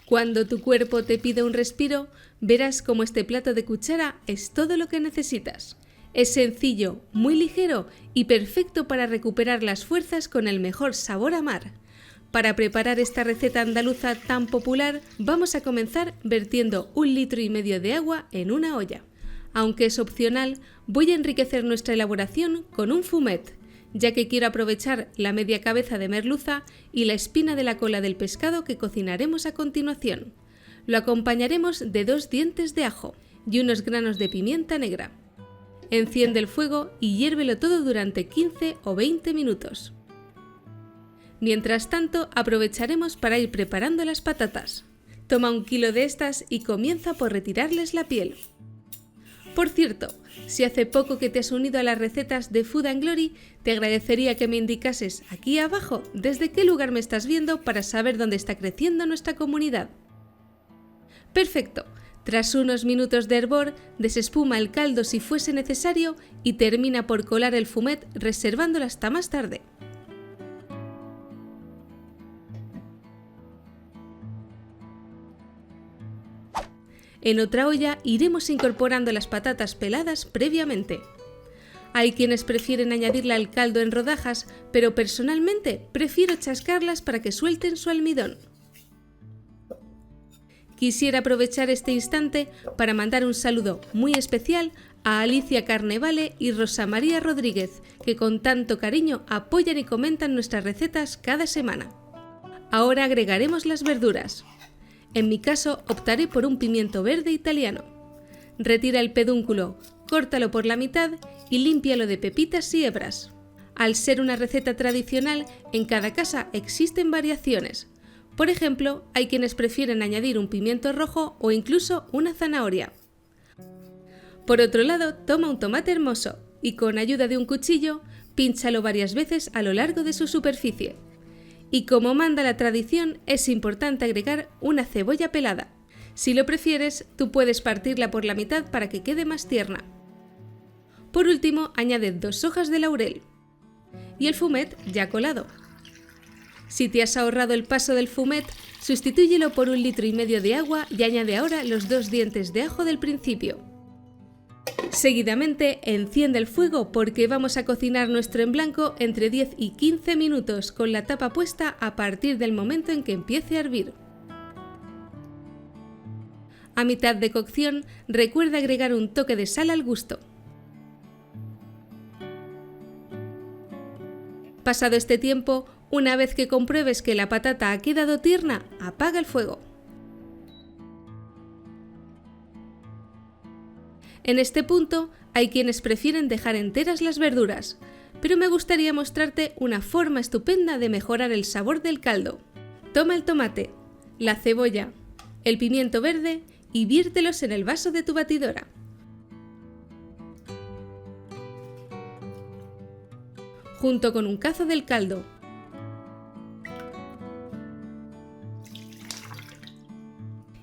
Cuando tu cuerpo te pide un respiro, verás cómo este plato de cuchara es todo lo que necesitas. Es sencillo, muy ligero y perfecto para recuperar las fuerzas con el mejor sabor a mar. Para preparar esta receta andaluza tan popular, vamos a comenzar vertiendo 1,5 litros de agua en una olla. Aunque es opcional, voy a enriquecer nuestra elaboración con un fumet, ya que quiero aprovechar la media cabeza de merluza y la espina de la cola del pescado que cocinaremos a continuación. Lo acompañaremos de 2 dientes de ajo y unos granos de pimienta negra. Enciende el fuego y hiérvelo todo durante 15 o 20 minutos. Mientras tanto, aprovecharemos para ir preparando las patatas. Toma 1 kilo de estas y comienza por retirarles la piel. Por cierto, si hace poco que te has unido a las recetas de Food & Glory, te agradecería que me indicases aquí abajo desde qué lugar me estás viendo para saber dónde está creciendo nuestra comunidad. Perfecto. Tras unos minutos de hervor, desespuma el caldo si fuese necesario y termina por colar el fumet reservándolo hasta más tarde. En otra olla iremos incorporando las patatas peladas previamente. Hay quienes prefieren añadirla al caldo en rodajas, pero personalmente prefiero chascarlas para que suelten su almidón. Quisiera aprovechar este instante para mandar un saludo muy especial a Alicia Carnevale y Rosa María Rodríguez, que con tanto cariño apoyan y comentan nuestras recetas cada semana. Ahora agregaremos las verduras. En mi caso optaré por un pimiento verde italiano. Retira el pedúnculo, córtalo por la mitad y límpialo de pepitas y hebras. Al ser una receta tradicional, en cada casa existen variaciones. Por ejemplo, hay quienes prefieren añadir un pimiento rojo o incluso una zanahoria. Por otro lado, toma un tomate hermoso y con ayuda de un cuchillo, pínchalo varias veces a lo largo de su superficie. Y como manda la tradición, es importante agregar una cebolla pelada. Si lo prefieres, tú puedes partirla por la mitad para que quede más tierna. Por último, añade 2 hojas de laurel y el fumet ya colado. Si te has ahorrado el paso del fumet, sustitúyelo por 1,5 litros de agua y añade ahora los 2 dientes de ajo del principio. Seguidamente, enciende el fuego porque vamos a cocinar nuestro en blanco entre 10 y 15 minutos con la tapa puesta a partir del momento en que empiece a hervir. A mitad de cocción, recuerda agregar un toque de sal al gusto. Pasado este tiempo, una vez que compruebes que la patata ha quedado tierna, apaga el fuego. En este punto, hay quienes prefieren dejar enteras las verduras, pero me gustaría mostrarte una forma estupenda de mejorar el sabor del caldo. Toma el tomate, la cebolla, el pimiento verde y viértelos en el vaso de tu batidora. Junto con un cazo del caldo.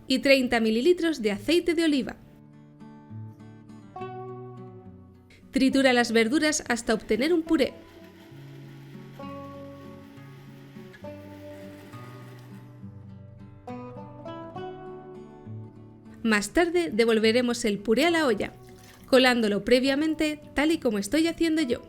Y 30 mililitros de aceite de oliva. Tritura las verduras hasta obtener un puré. Más tarde devolveremos el puré a la olla, colándolo previamente tal y como estoy haciendo yo.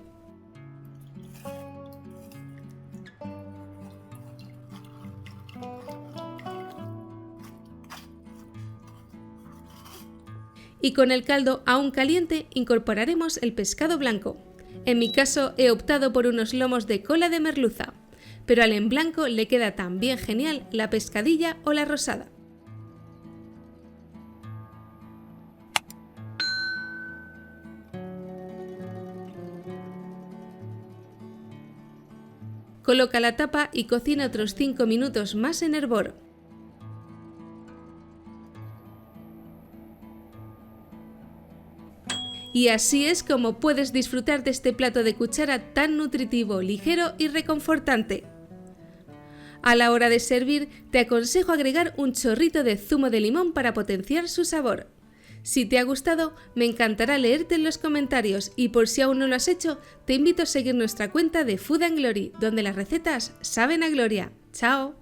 Y con el caldo aún caliente incorporaremos el pescado blanco. En mi caso he optado por unos lomos de cola de merluza, pero al en blanco le queda también genial la pescadilla o la rosada. Coloca la tapa y cocina otros 5 minutos más en hervor. Y así es como puedes disfrutar de este plato de cuchara tan nutritivo, ligero y reconfortante. A la hora de servir, te aconsejo agregar un chorrito de zumo de limón para potenciar su sabor. Si te ha gustado, me encantará leerte en los comentarios y por si aún no lo has hecho, te invito a seguir nuestra cuenta de Food & Glory, donde las recetas saben a gloria. ¡Chao!